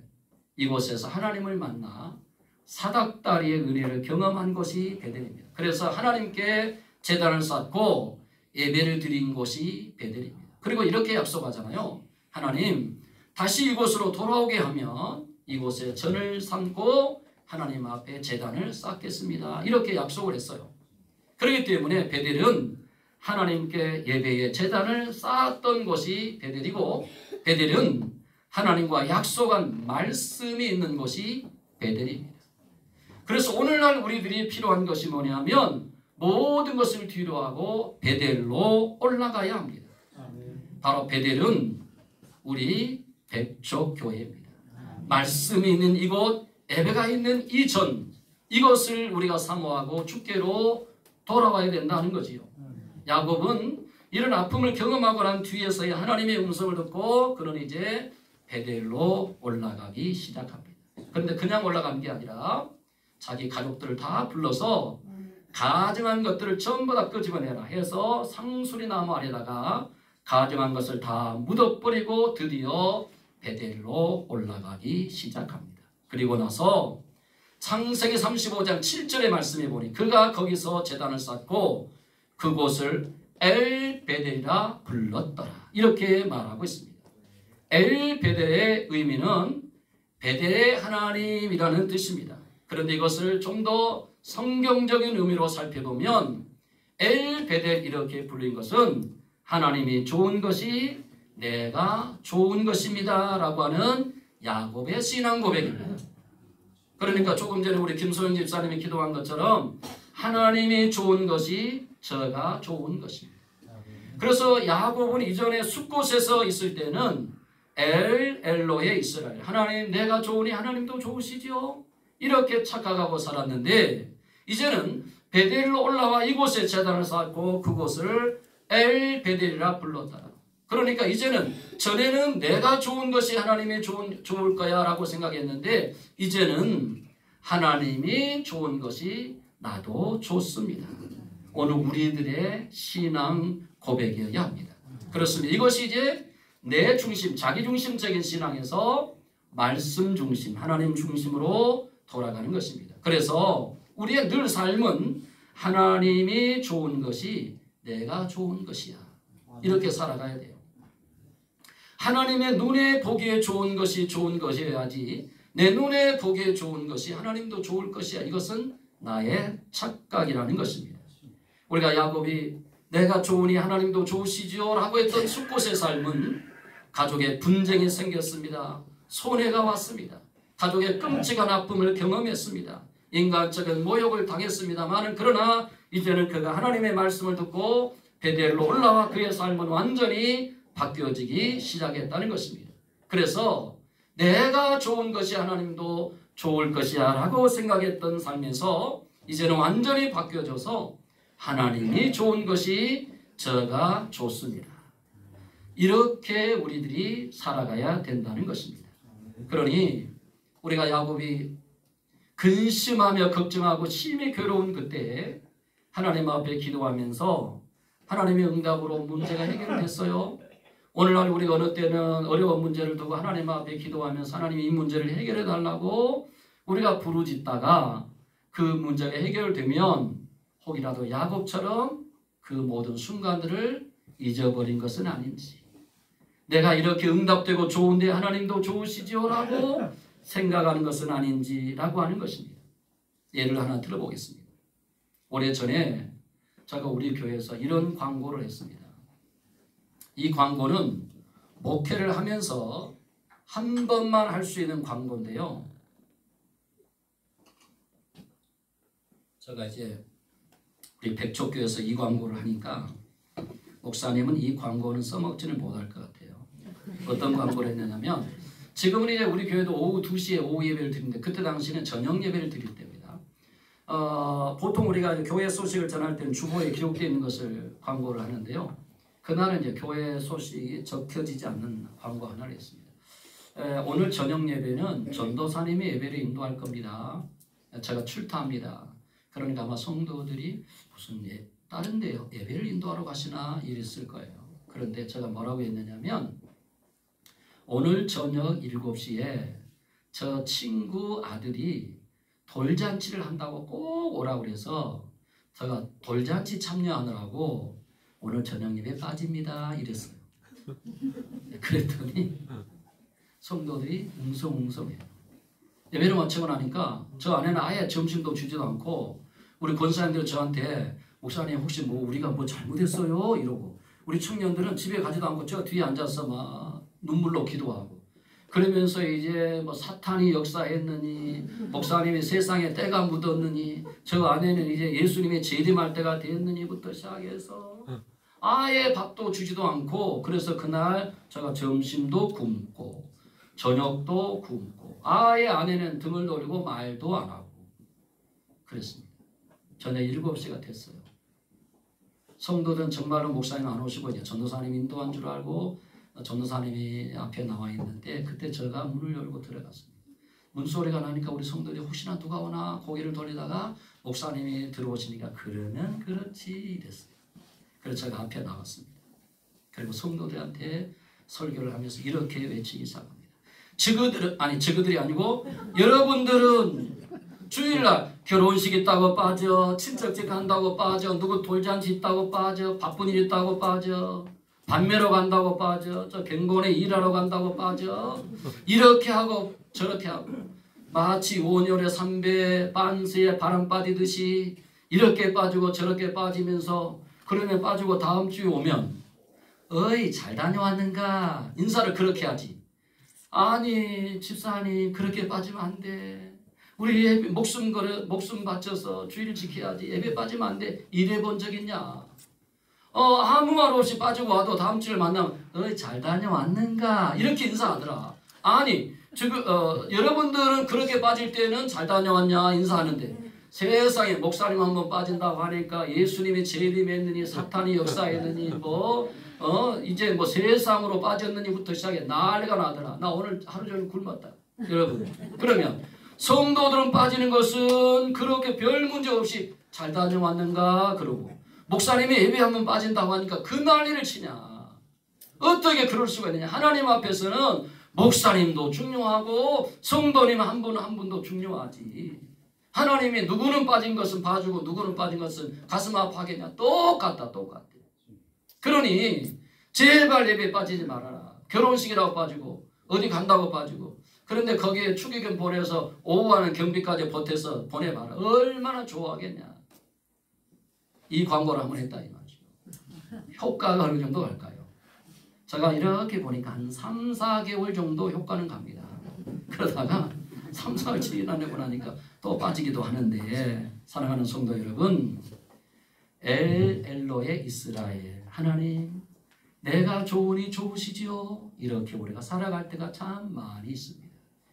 이곳에서 하나님을 만나 사닥다리의 은혜를 경험한 곳이 베델입니다. 그래서 하나님께 제단을 쌓고 예배를 드린 곳이 베델입니다. 그리고 이렇게 약속하잖아요. 하나님 다시 이곳으로 돌아오게 하면 이곳에 전을 삼고 하나님 앞에 제단을 쌓겠습니다. 이렇게 약속을 했어요. 그렇기 때문에 베델은 하나님께 예배의 제단을 쌓았던 곳이 베델이고 베델은 하나님과 약속한 말씀이 있는 곳이 베델입니다. 그래서 오늘날 우리들이 필요한 것이 뭐냐면 모든 것을 뒤로하고 베델로 올라가야 합니다. 바로 베델은 우리 백족교회입니다. 말씀이 있는 이곳, 예배가 있는 이 전, 이것을 우리가 사모하고 주께로 돌아와야 된다는 거지요. 야곱은 이런 아픔을 경험하고 난 뒤에서야 하나님의 음성을 듣고 그는 이제 베델로 올라가기 시작합니다. 그런데 그냥 올라간 게 아니라 자기 가족들을 다 불러서 가증한 것들을 전부 다 끄집어내라 해서 상수리나무 아래다가 가증한 것을 다 묻어버리고 드디어 베델로 올라가기 시작합니다. 그리고 나서 창세기 35장 7절의 말씀에 보니 그가 거기서 제단을 쌓고 그곳을 엘베델이라 불렀더라. 이렇게 말하고 있습니다. 엘베델의 의미는 베델의 하나님이라는 뜻입니다. 그런데 이것을 좀 더 성경적인 의미로 살펴보면 엘베델 이렇게 불린 것은 하나님이 좋은 것이 내가 좋은 것입니다 라고 하는 야곱의 신앙 고백입니다. 그러니까 조금 전에 우리 김소영 집사님이 기도한 것처럼 하나님이 좋은 것이 저가 좋은 것입니다. 그래서 야곱은 이전에 숫곳에서 있을 때는 엘로에 이스라엘, 하나님 내가 좋으니 하나님도 좋으시지요, 이렇게 착각하고 살았는데 이제는 베델로 올라와 이곳에 제단을 쌓고 그곳을 엘베델이라 불렀다. 그러니까 이제는 전에는 내가 좋은 것이 하나님이 좋을 거야 라고 생각했는데 이제는 하나님이 좋은 것이 나도 좋습니다. 오늘 우리들의 신앙 고백이어야 합니다. 그렇습니다. 이것이 이제 내 중심, 자기 중심적인 신앙에서 말씀 중심, 하나님 중심으로 돌아가는 것입니다. 그래서 우리의 늘 삶은 하나님이 좋은 것이 내가 좋은 것이야, 이렇게 살아가야 돼요. 하나님의 눈에 보기에 좋은 것이 좋은 것이어야지 내 눈에 보기에 좋은 것이 하나님도 좋을 것이야, 이것은 나의 착각이라는 것입니다. 우리가 야곱이 내가 좋으니 하나님도 좋으시지요 라고 했던 숫곳의 삶은 가족의 분쟁이 생겼습니다. 손해가 왔습니다. 가족의 끔찍한 아픔을 경험했습니다. 인간적인 모욕을 당했습니다만 그러나 이제는 그가 하나님의 말씀을 듣고 베델로 올라와 그의 삶은 완전히 바뀌어지기 시작했다는 것입니다. 그래서 내가 좋은 것이 하나님도 좋을 것이야 라고 생각했던 삶에서 이제는 완전히 바뀌어져서 하나님이 좋은 것이 저가 좋습니다. 이렇게 우리들이 살아가야 된다는 것입니다. 그러니 우리가 야곱이 근심하며 걱정하고 심히 괴로운 그때 하나님 앞에 기도하면서 하나님의 응답으로 문제가 해결됐어요. 오늘날 우리가 어느 때는 어려운 문제를 두고 하나님 앞에 기도하면서 하나님이 이 문제를 해결해 달라고 우리가 부르짖다가 그 문제가 해결되면 혹이라도 야곱처럼 그 모든 순간들을 잊어버린 것은 아닌지, 내가 이렇게 응답되고 좋은데 하나님도 좋으시지요 라고 생각하는 것은 아닌지 라고 하는 것입니다. 예를 하나 들어보겠습니다. 오래전에 제가 우리 교회에서 이런 광고를 했습니다. 이 광고는 목회를 하면서 한 번만 할 수 있는 광고인데요. 제가 이제 우리 백족교에서 이 광고를 하니까 목사님은 이 광고는 써먹지는 못할 것 같아요. 어떤 광고를 했냐면 지금은 이제 우리 교회도 오후 2시에 오후 예배를 드리는데 그때 당시는 저녁 예배를 드릴 때입니다. 보통 우리가 교회 소식을 전할 때는 주보에 기록되어 있는 것을 광고를 하는데요. 그날은 이제 교회 소식이 적혀지지 않는 광고 하나를 했습니다. 오늘 저녁 예배는 전도사님이 예배를 인도할 겁니다. 제가 출타합니다. 그러니까 아마 성도들이 무슨 다른 데 예배를 인도하러 가시나 이랬을 거예요. 그런데 제가 뭐라고 했느냐면 오늘 저녁 7시에 저 친구 아들이 돌잔치를 한다고 꼭 오라고 그래서 제가 돌잔치 참여하느라고 오늘 저녁 예배 빠집니다 이랬어요. 그랬더니 성도들이 웅성웅성해요. 예배를 마치고 나니까 저 아내는 아예 점심도 주지도 않고 우리 권사님들 저한테 목사님 혹시 뭐 우리가 뭐 잘못했어요? 이러고 우리 청년들은 집에 가지도 않고 저 뒤에 앉아서 막 눈물로 기도하고 그러면서 이제 뭐 사탄이 역사했느니 목사님이 세상에 때가 묻었느니 저 아내는 이제 예수님의 재림할 때가 됐느니부터 시작해서 아예 밥도 주지도 않고 그래서 그날 제가 점심도 굶고 저녁도 굶고 아예 아내는 등을 돌리고 말도 안 하고 그랬습니다. 저녁 7시가 됐어요. 성도들은 정말로 목사님 안 오시고 이제 전도사님 인도한 줄 알고 전도사님이 앞에 나와 있는데 그때 제가 문을 열고 들어갔습니다. 문소리가 나니까 우리 성도들이 혹시나 누가 오나 고개를 돌리다가 목사님이 들어오시니까 그러면 그렇지 이랬어요. 그래서 제가 앞에 나왔습니다. 그리고 성도들한테 설교를 하면서 이렇게 외치기 시작합니다. 저그들이 아니고 여러분들은 주일날 결혼식 있다고 빠져, 친척집 간다고 빠져, 누구 돌잔치 있다고 빠져, 바쁜 일 있다고 빠져, 반매러 간다고 빠져, 저 경건에 일하러 간다고 빠져, 이렇게 하고 저렇게 하고 마치 온열에 삼배 반스에 바람 빠지듯이 이렇게 빠지고 저렇게 빠지면서 그러면 빠지고 다음 주에 오면 어이 잘 다녀왔는가 인사를 그렇게 하지. 아니 집사님 그렇게 빠지면 안 돼. 우리 예배, 목숨 바쳐서 주일 지켜야지. 예배 빠지면 안 돼. 이래 본 적 있냐? 아무 말 없이 빠지고 와도 다음 주에 만나면 어이 잘 다녀왔는가 이렇게 인사하더라. 아니 여러분들은 그렇게 빠질 때는 잘 다녀왔냐 인사하는데 세상에 목사님 한번 빠진다고 하니까 예수님이 재림했느니 사탄이 역사했느니 이제 세상으로 빠졌느니부터 시작해 난리가 나더라. 나 오늘 하루 종일 굶었다. 여러분 그러면 성도들은 빠지는 것은 그렇게 별 문제 없이 잘 다녀왔는가 그러고 목사님이 예배 한번 빠진다고 하니까 그 난리를 치냐. 어떻게 그럴 수가 있느냐. 하나님 앞에서는 목사님도 중요하고 성도님 한 분 한 분도 중요하지. 하나님이 누구는 빠진 것은 봐주고 누구는 빠진 것은 가슴 아파하겠냐. 똑같다. 그러니 제발 예배 빠지지 말아라. 결혼식이라고 빠지고 어디 간다고 빠지고 그런데 거기에 축의금 보내서 오후하는 경비까지 보태서 보내봐라. 얼마나 좋아하겠냐. 이 광고를 한번 했다 이 말이죠. 효과가 어느 정도 갈까요? 제가 이렇게 보니까 한 3, 4개월 정도 효과는 갑니다. 그러다가 3, 4월 지나고 나니까 또 빠지기도 하는데 사랑하는 성도 여러분 엘로의 이스라엘 하나님 내가 좋으니 좋으시지요. 이렇게 우리가 살아갈 때가 참 많이 있습니다.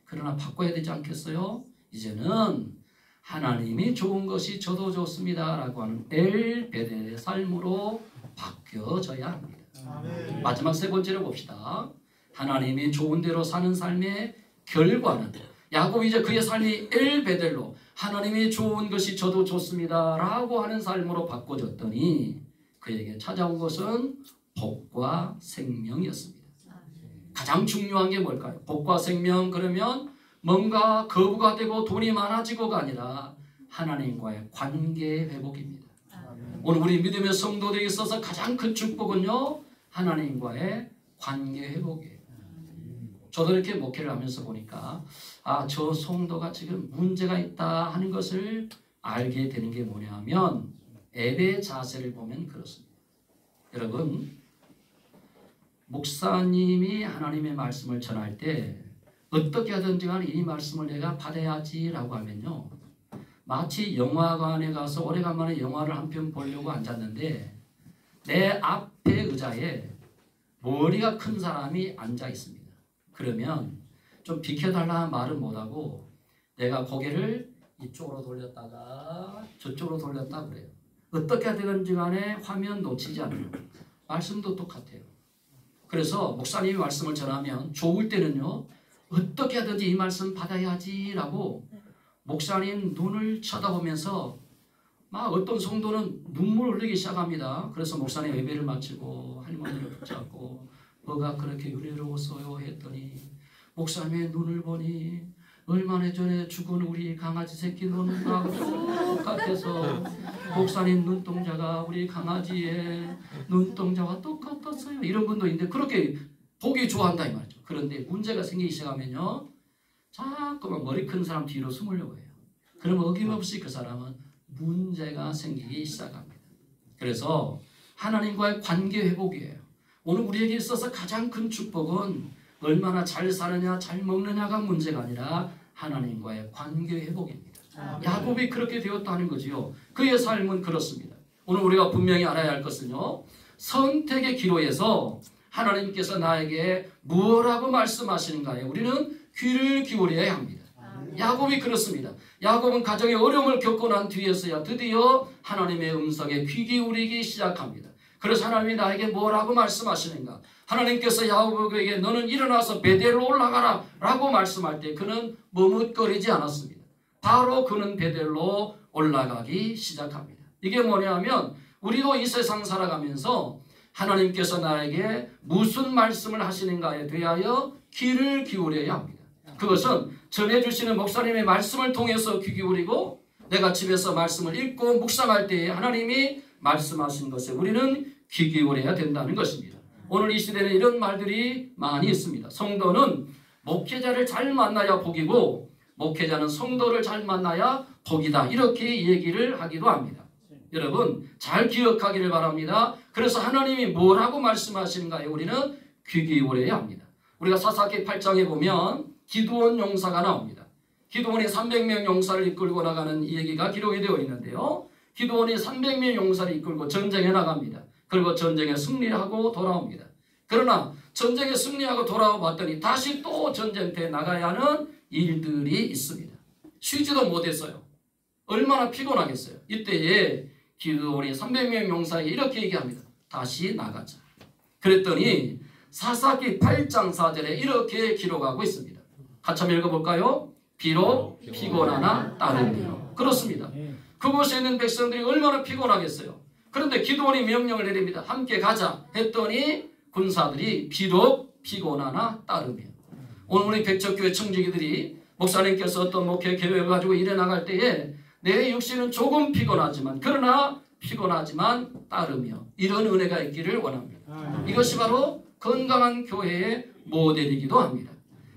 그러나 바꿔야 되지 않겠어요? 이제는 하나님이 좋은 것이 저도 좋습니다 라고 하는 엘베델의 삶으로 바뀌어져야 합니다. 아멘. 마지막 세 번째로 봅시다. 하나님이 좋은 대로 사는 삶의 결과는 야곱이 이제 그의 삶이 엘베델로 하나님이 좋은 것이 저도 좋습니다 라고 하는 삶으로 바꿔졌더니 그에게 찾아온 것은 복과 생명이었습니다. 가장 중요한 게 뭘까요? 복과 생명 그러면 뭔가 거부가 되고 돈이 많아지고가 아니라 하나님과의 관계 회복입니다. 오늘 우리 믿음의 성도들에게 있어서 가장 큰 축복은요 하나님과의 관계 회복이에요. 저도 이렇게 목회를 하면서 보니까 저 성도가 지금 문제가 있다 하는 것을 알게 되는 게 뭐냐 하면 예배 자세를 보면 그렇습니다. 여러분 목사님이 하나님의 말씀을 전할 때 어떻게 하든지 간에 이 말씀을 내가 받아야지 라고 하면요 마치 영화관에 가서 오래간만에 영화를 한 편 보려고 앉았는데 내 앞에 의자에 머리가 큰 사람이 앉아 있습니다. 그러면 좀 비켜달라는 말은 못하고 내가 고개를 이쪽으로 돌렸다가 저쪽으로 돌렸다 그래요. 어떻게 하든지 간에 화면 놓치지 않아요. 말씀도 똑같아요. 그래서 목사님이 말씀을 전하면 좋을 때는요 어떻게 하든지 이 말씀 받아야지 라고 목사님 눈을 쳐다보면서 막 어떤 성도는 눈물 흘리기 시작합니다. 그래서 목사님 예배를 마치고 할머니를 붙잡고 뭐가 그렇게 은혜로웠어요 했더니 목사님의 눈을 보니 얼마나 전에 죽은 우리 강아지 새끼 눈하고 똑같아서 목사님 눈동자가 우리 강아지의 눈동자와 똑같았어요. 이런 분도 있는데 그렇게 보기 좋아한다 이 말이죠. 그런데 문제가 생기기 시작하면요 자꾸만 머리 큰 사람 뒤로 숨으려고 해요. 그러면 어김없이 그 사람은 문제가 생기기 시작합니다. 그래서 하나님과의 관계 회복이에요. 오늘 우리에게 있어서 가장 큰 축복은 얼마나 잘 사느냐 잘 먹느냐가 문제가 아니라 하나님과의 관계 회복입니다. 야곱이 그렇게 되었다는 거지요. 그의 삶은 그렇습니다. 오늘 우리가 분명히 알아야 할 것은요 선택의 기로에서 하나님께서 나에게 뭐라고 말씀하시는가에 우리는 귀를 기울여야 합니다. 야곱이 그렇습니다. 야곱은 가정의 어려움을 겪고 난 뒤에서야 드디어 하나님의 음성에 귀 기울이기 시작합니다. 그래서 하나님이 나에게 뭐라고 말씀하시는가? 하나님께서 야곱에게 너는 일어나서 베델로 올라가라 라고 말씀할 때 그는 머뭇거리지 않았습니다. 바로 그는 베델로 올라가기 시작합니다. 이게 뭐냐면 우리도 이 세상 살아가면서 하나님께서 나에게 무슨 말씀을 하시는가에 대하여 귀를 기울여야 합니다. 그것은 전해주시는 목사님의 말씀을 통해서 귀 기울이고 내가 집에서 말씀을 읽고 묵상할 때에 하나님이 말씀하신 것에 우리는 귀 기울여야 된다는 것입니다. 오늘 이 시대는 이런 말들이 많이 있습니다. 성도는 목회자를 잘 만나야 복이고 목회자는 성도를 잘 만나야 복이다. 이렇게 얘기를 하기도 합니다. 여러분 잘 기억하기를 바랍니다. 그래서 하나님이 뭐라고 말씀하시는가에 우리는 귀 기울여야 합니다. 우리가 사사기 8장에 보면 기드온 용사가 나옵니다. 기드온이 300명 용사를 이끌고 나가는 이 얘기가 기록이 되어 있는데요. 기드온이 300명 용사를 이끌고 전쟁에 나갑니다. 그리고 전쟁에 승리하고 돌아옵니다. 그러나 전쟁에 승리하고 돌아와 봤더니 다시 또 전쟁터에 나가야 하는 일들이 있습니다. 쉬지도 못했어요. 얼마나 피곤하겠어요. 이때에 기드온이 300명 용사에게 이렇게 얘기합니다. 다시 나가자. 그랬더니 사사기 8장 4절에 이렇게 기록하고 있습니다. 같이 한번 읽어볼까요? 비록 피곤하나 따르며. 그렇습니다. 그곳에 있는 백성들이 얼마나 피곤하겠어요. 그런데 기드온이 명령을 내립니다. 함께 가자 했더니 군사들이 비록 피곤하나 따르며. 오늘 우리 백척교회 청지기들이 목사님께서 어떤 목회 계획을 가지고 일해 나갈 때에 내 육신은 조금 피곤하지만 그러나 피곤하지만 따르며 이런 은혜가 있기를 원합니다. 이것이 바로 건강한 교회의 모델이기도 합니다.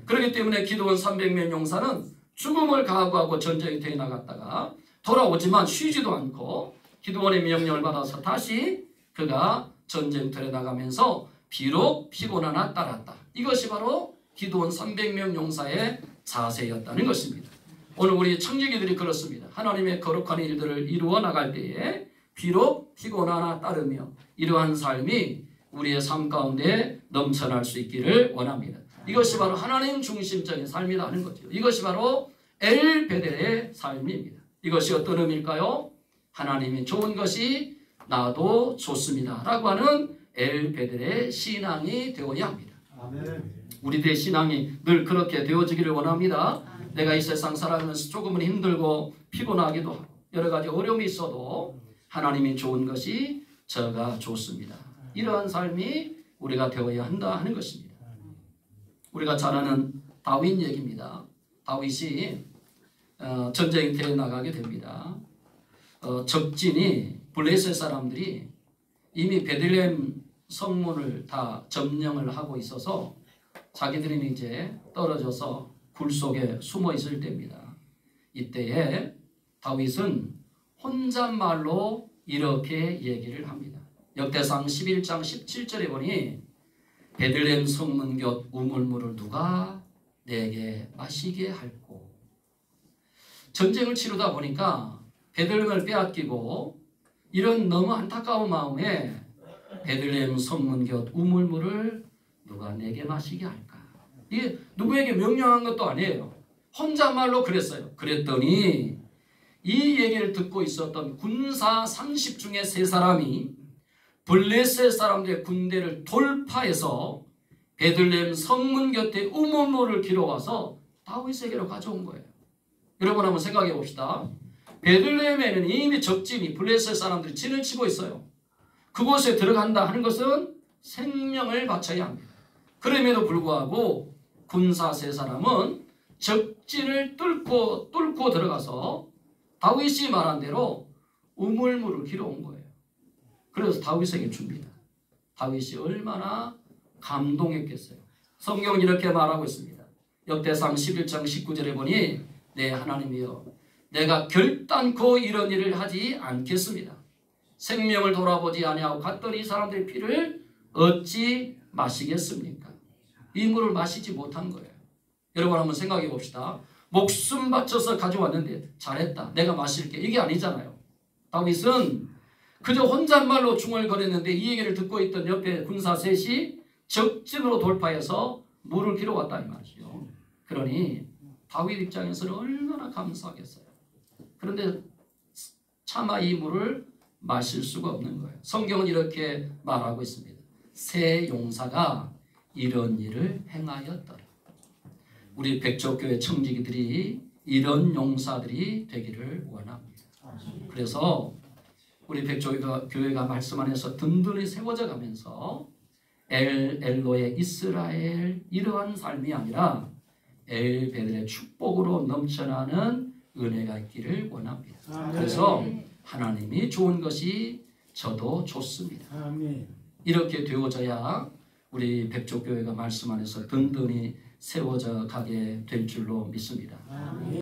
그렇기 때문에 기드온 300명 용사는 죽음을 각오하고 전쟁터에 나갔다가 돌아오지만 쉬지도 않고 기드온의 명령을 받아서 다시 그가 전쟁터에 나가면서 비록 피곤하나 따랐다. 이것이 바로 기드온 300명 용사의 자세였다는 것입니다. 오늘 우리 청지기들이 그렇습니다. 하나님의 거룩한 일들을 이루어 나갈 때에 비록 피곤하나 따르며 이러한 삶이 우리의 삶 가운데 넘쳐날 수 있기를 원합니다. 이것이 바로 하나님 중심적인 삶이라는 거죠. 이것이 바로 엘베델의 삶입니다. 이것이 어떤 의미일까요? 하나님이 좋은 것이 나도 좋습니다 라고 하는 엘베델의 신앙이 되어야 합니다. 우리들의 신앙이 늘 그렇게 되어지기를 원합니다. 내가 이 세상 살아가면서 조금은 힘들고 피곤하기도 하고 여러 가지 어려움이 있어도 하나님이 좋은 것이 저가 좋습니다. 이러한 삶이 우리가 되어야 한다 하는 것입니다. 우리가 잘 아는 다윗 얘기입니다. 다윗이 전쟁터에 나가게 됩니다. 적진이 블레셋 사람들이 이미 베들레헴 성문을 다 점령을 하고 있어서 자기들은 이제 떨어져서 굴 속에 숨어 있을 때입니다. 이때에 다윗은 혼잣말로 이렇게 얘기를 합니다. 역대상 11장 17절에 보니 베들레헴 성문 곁 우물물을 누가 내게 마시게 할꼬. 전쟁을 치르다 보니까 베들레헴을 빼앗기고 이런 너무 안타까운 마음에 베들레헴 성문 곁 우물물을 누가 내게 마시게 할까. 이게 누구에게 명령한 것도 아니에요. 혼잣말로 그랬어요. 그랬더니 이 얘기를 듣고 있었던 군사 30 중에 3사람이 블레셋 사람들의 군대를 돌파해서 베들레헴 성문 곁에 우물물을 길어와서 다윗에게로 가져온 거예요. 여러분 한번 생각해 봅시다. 베들레헴에는 이미 적진이 블레셋 사람들이 진을 치고 있어요. 그곳에 들어간다 하는 것은 생명을 바쳐야 합니다. 그럼에도 불구하고 군사 3사람은 적진을 뚫고 들어가서 다윗이 말한 대로 우물물을 길어온 거예요. 그래서 다윗에게 줍니다. 다윗이 얼마나 감동했겠어요. 성경은 이렇게 말하고 있습니다. 역대상 11장 19절에 보니 내 하나님이여 내가 결단코 이런 일을 하지 않겠습니다. 생명을 돌아보지 아니하고 갔더니 이 사람들의 피를 어찌 마시겠습니까? 이 물을 마시지 못한 거예요. 여러분 한번 생각해 봅시다. 목숨 바쳐서 가져왔는데 잘했다. 내가 마실게. 이게 아니잖아요. 다윗은 그저 혼잣말로 중얼거렸는데 이 얘기를 듣고 있던 옆에 군사 셋이 적진으로 돌파해서 물을 길어 왔다 이 말이죠. 그러니 다윗 입장에서는 얼마나 감사하겠어요. 그런데 차마 이 물을 마실 수가 없는 거예요. 성경은 이렇게 말하고 있습니다. 새 용사가 이런 일을 행하였더라. 우리 백조교회 청지기들이 이런 용사들이 되기를 원합니다. 그래서 우리 백조교회가 말씀 안에서 든든히 세워져 가면서 엘로의 이스라엘 이러한 삶이 아니라 엘베델의 축복으로 넘쳐나는 은혜가 있기를 원합니다. 그래서 하나님이 좋은 것이 저도 좋습니다. 이렇게 되어져야 우리 백조교회가 말씀 안에서 든든히 세워져 가게 될 줄로 믿습니다.